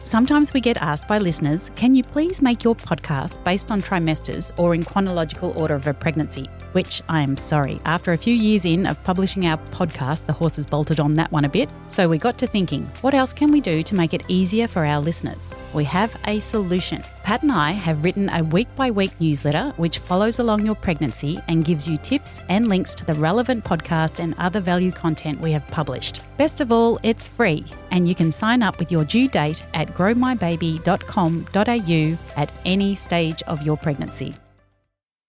Sometimes we get asked by listeners, can you please make your podcast based on trimesters or in chronological order of a pregnancy? Which I am sorry, after a few years in of publishing our podcast, the horses bolted on that one a bit. So we got to thinking, what else can we do to make it easier for our listeners? We have a solution. Pat and I have written a week-by-week newsletter which follows along your pregnancy and gives you tips and links to the relevant podcast and other value content we have published. Best of all, it's free, and you can sign up with your due date at growmybaby.com.au at any stage of your pregnancy.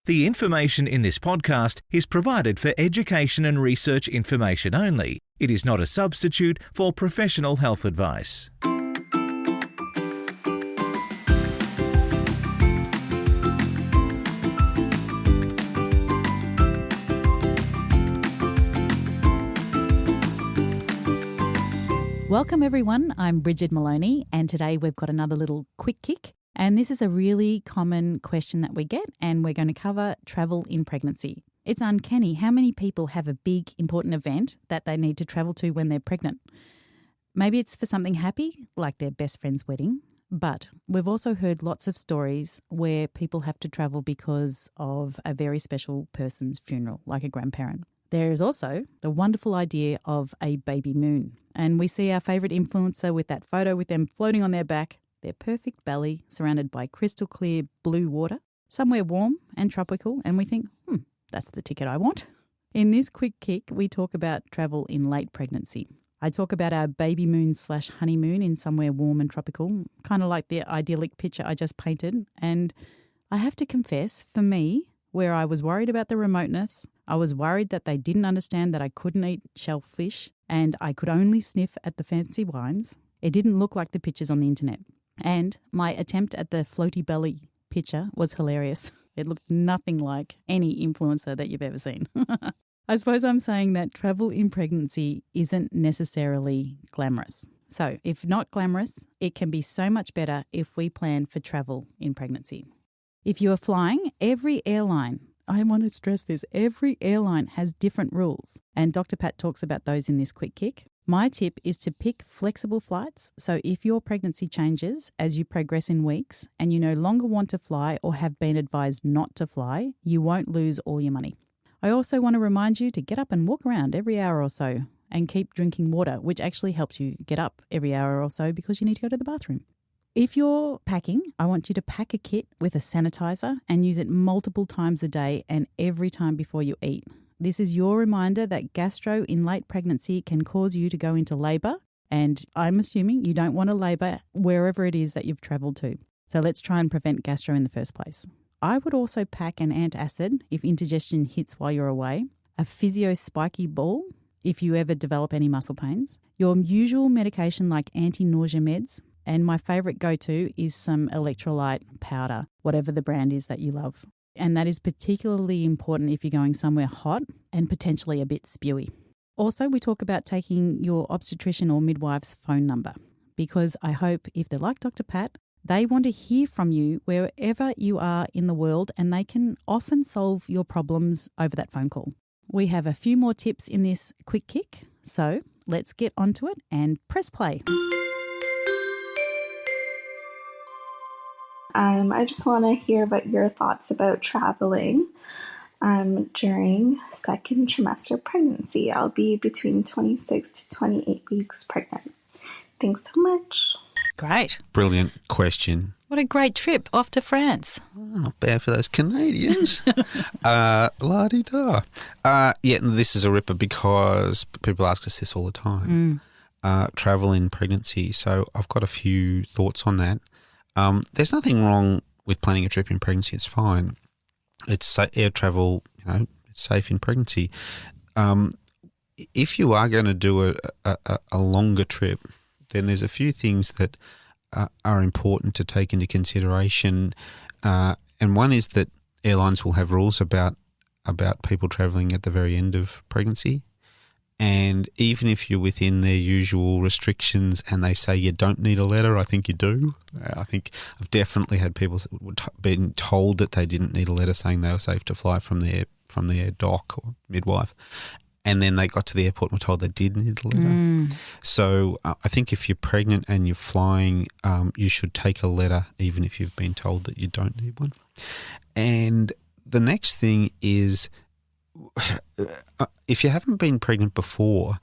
The information in this podcast is provided for education and research information only. It is not a substitute for professional health advice. Welcome everyone, I'm Brigid Maloney, and today we've got another little quick kick. And this is a really common question that we get, and we're going to cover travel in pregnancy. It's uncanny how many people have a big, important event that they need to travel to when they're pregnant. Maybe it's for something happy, like their best friend's wedding, but we've also heard lots of stories where people have to travel because of a very special person's funeral, like a grandparent. There is also the wonderful idea of a baby moon, and we see our favourite influencer with that photo with them floating on their back, their perfect belly surrounded by crystal clear blue water, somewhere warm and tropical, and we think, that's the ticket I want. In this quick kick, we talk about travel in late pregnancy. I talk about our baby moon / honeymoon in somewhere warm and tropical, kind of like the idyllic picture I just painted. And I have to confess, for me, where I was worried about the remoteness, I was worried that they didn't understand that I couldn't eat shellfish and I could only sniff at the fancy wines, it didn't look like the pictures on the internet. And my attempt at the floaty belly picture was hilarious. It looked nothing like any influencer that you've ever seen. I suppose I'm saying that travel in pregnancy isn't necessarily glamorous. So if not glamorous, it can be so much better if we plan for travel in pregnancy. If you are flying, every airline, I want to stress this, every airline has different rules. And Dr. Pat talks about those in this quick kick. My tip is to pick flexible flights, so if your pregnancy changes as you progress in weeks and you no longer want to fly or have been advised not to fly, you won't lose all your money. I also want to remind you to get up and walk around every hour or so and keep drinking water, which actually helps you get up every hour or so because you need to go to the bathroom. If you're packing, I want you to pack a kit with a sanitizer and use it multiple times a day and every time before you eat. This is your reminder that gastro in late pregnancy can cause you to go into labour, and I'm assuming you don't want to labour wherever it is that you've travelled to. So let's try and prevent gastro in the first place. I would also pack an antacid if indigestion hits while you're away, a physio spiky ball if you ever develop any muscle pains, your usual medication like anti-nausea meds, and my favourite go-to is some electrolyte powder, whatever the brand is that you love. And that is particularly important if you're going somewhere hot and potentially a bit spewy. Also, we talk about taking your obstetrician or midwife's phone number because I hope if they're like Dr. Pat, they want to hear from you wherever you are in the world, and they can often solve your problems over that phone call. We have a few more tips in this quick kick, so let's get onto it and press play. I just want to hear about your thoughts about traveling during second trimester pregnancy. I'll be between 26 to 28 weeks pregnant. Thanks so much. Great. Brilliant question. What a great trip off to France. Oh, not bad for those Canadians. La-di-da. This is a ripper because people ask us this all the time. Travel in pregnancy. So I've got a few thoughts on that. There's nothing wrong with planning a trip in pregnancy. It's fine. It's air travel, it's safe in pregnancy. If you are going to do a longer trip, then there's a few things that are important to take into consideration. And one is that airlines will have rules about people travelling at the very end of pregnancy. And even if you're within their usual restrictions and they say you don't need a letter, I think you do. I think I've definitely had people been told that they didn't need a letter saying they were safe to fly from their doc or midwife. and then they got to the airport and were told they did need a letter. So I think if you're pregnant and you're flying, you should take a letter even if you've been told that you don't need one. And the next thing is, if you haven't been pregnant before,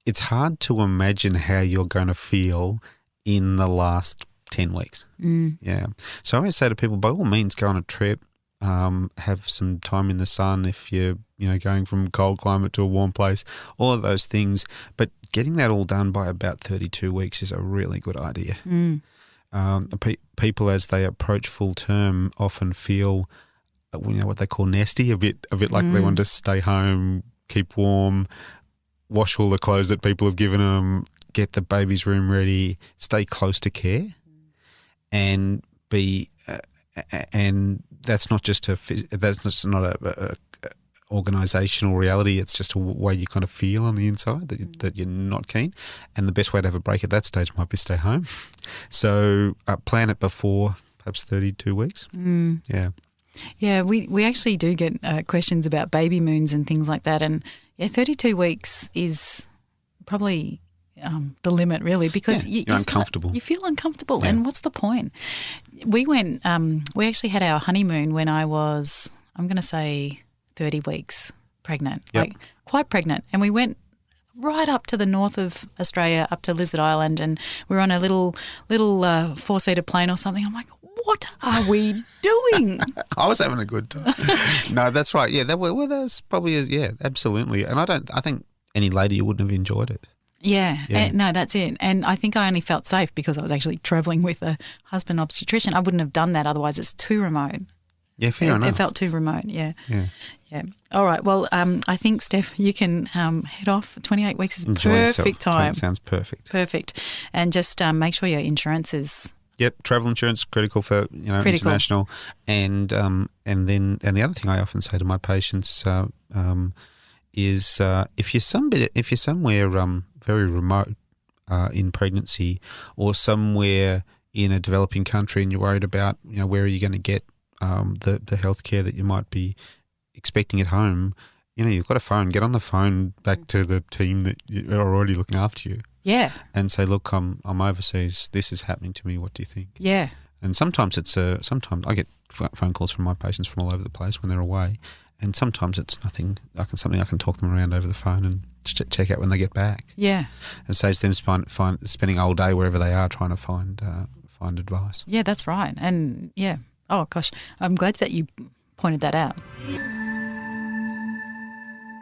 it's hard to imagine how you're going to feel in the last 10 weeks. Yeah. So I always say to people, by all means, go on a trip, have some time in the sun if you're going from a cold climate to a warm place, all of those things. But getting that all done by about 32 weeks is a really good idea. People, as they approach full term, often feel what they call nesty, a bit like they want to stay home, keep warm, wash all the clothes that people have given them, get the baby's room ready, stay close to care, and be. And that's not just a organisational reality. It's just a way you kind of feel on the inside that you're not keen. And the best way to have a break at that stage might be stay home. So plan it before perhaps 32 weeks. Yeah. Yeah, we actually do get questions about baby moons and things like that. And 32 weeks is probably the limit, really, because you're uncomfortable. You feel uncomfortable, and what's the point? We went. We actually had our honeymoon when I was, I'm going to say, 30 weeks pregnant, like quite pregnant, and we went right up to the north of Australia, up to Lizard Island, and we were on a little 4-seater plane or something. I'm like, what are we doing? I was having a good time. No, that's right. Yeah, that's probably absolutely. And I think any lady wouldn't have enjoyed it. Yeah. No, that's it. And I think I only felt safe because I was actually travelling with a husband obstetrician. I wouldn't have done that otherwise. It's too remote. Yeah, fair enough. It felt too remote, yeah. All right. Well, I think, Steph, you can head off. 28 weeks is perfect time. Sounds perfect. Perfect. And just make sure your insurance is... Yep, travel insurance critical for international, and the other thing I often say to my patients is if you're somewhere very remote in pregnancy, or somewhere in a developing country, and you're worried about where are you going to get the health care that you might be expecting at home, you've got a phone. Get on the phone back to the team that are already looking after you. Yeah. And say, look, I'm overseas. This is happening to me. What do you think? Yeah. And sometimes sometimes I get phone calls from my patients from all over the place when they're away, and sometimes it's something I can talk them around over the phone and check out when they get back. Yeah. It saves them spending a whole day wherever they are trying to find advice. Yeah, that's right. And yeah. Oh gosh, I'm glad that you pointed that out.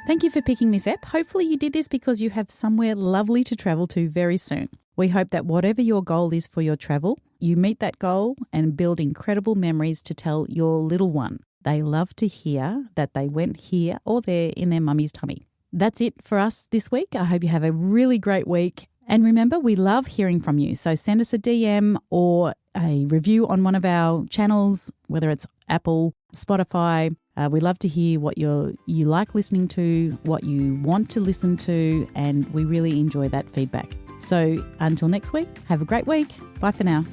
Thank you for picking this app. Hopefully you did this because you have somewhere lovely to travel to very soon. We hope that whatever your goal is for your travel, you meet that goal and build incredible memories to tell your little one. They love to hear that they went here or there in their mummy's tummy. That's it for us this week. I hope you have a really great week. And remember, we love hearing from you. So send us a DM or a review on one of our channels, whether it's Apple, Spotify. We love to hear what you like listening to, what you want to listen to, and we really enjoy that feedback. So until next week, have a great week. Bye for now.